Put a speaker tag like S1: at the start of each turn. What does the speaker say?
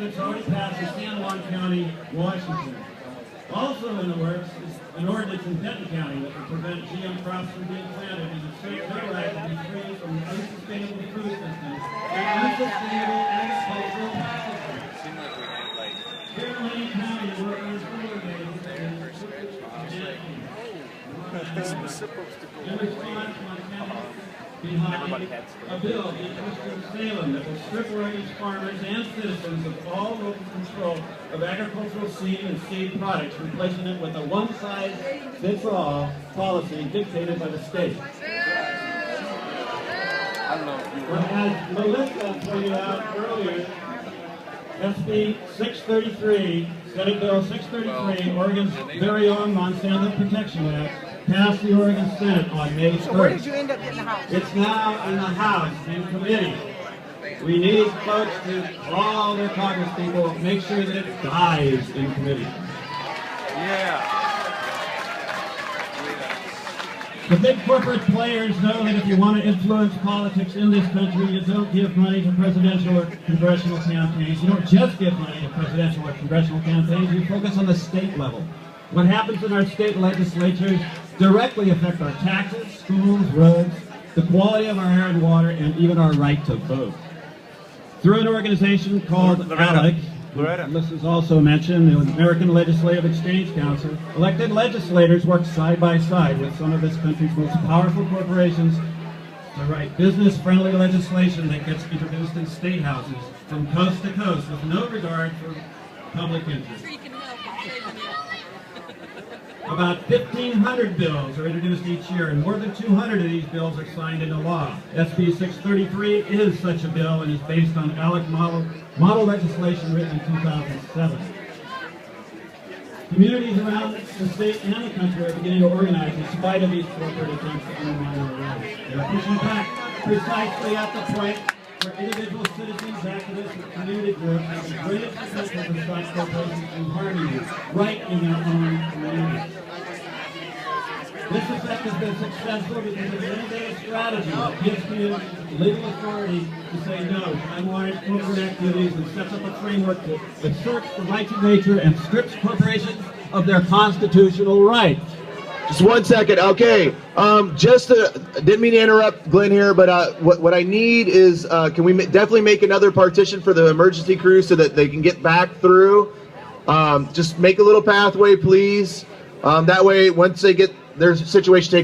S1: ordinance already passed in San Juan County, Washington. Also in the works is an ordinance in Denton County that will prevent GM crops from being planted and assert their right to be free from unsustainable food systems and unsustainable agricultural practices. Here in Lane County, we're in response, Montana behind a bill introduced in Salem that will strip Oregon's farmers and citizens of all local control of agricultural seed and seed products, replacing it with a one-size-fits-all policy dictated by the state. As Melissa pointed out earlier, SB 633, Senate Bill 633, Oregon's very own Monsanto Protection Act, passed the Oregon Senate on May 1st.
S2: So where did you end up getting the House?
S1: It's now in the House, in committee. We need folks to call their Congress people, make sure that it dies in committee.
S3: Yeah.
S1: The big corporate players know that if you want to influence politics in this country, you don't give money to presidential or congressional campaigns. You don't just give money to presidential or congressional campaigns, you focus on the state level. What happens in our state legislatures directly affect our taxes, schools, roads, the quality of our air and water, and even our right to vote. Through an organization called ALEC, this is also mentioned, the American Legislative Exchange Council, elected legislators work side by side with some of this country's most powerful corporations to write business-friendly legislation that gets introduced in state houses from coast to coast with no regard for public interest. About 1,500 bills are introduced each year, and more than 200 of these bills are signed into law. SB 633 is such a bill and is based on ALEC model legislation written in 2007. Communities around the state and the country are beginning to organize in spite of these corporate attempts to undermine our rights. They are pushing back precisely at the point where individual citizens, activists, and community groups have the greatest potential to stop corporations from harming you right in their own communities. This effect has been successful because of an innovative strategy that gives communities legal authority to say no to unwanted corporate activities and sets up a framework that asserts the rights of nature and strips corporations of their constitutional rights.
S4: Just 1 second. Okay. Didn't mean to interrupt Glenn here, but what I need is, can we definitely make another partition for the emergency crew so that they can get back through? Just make a little pathway, please. That way, once they get their situation taken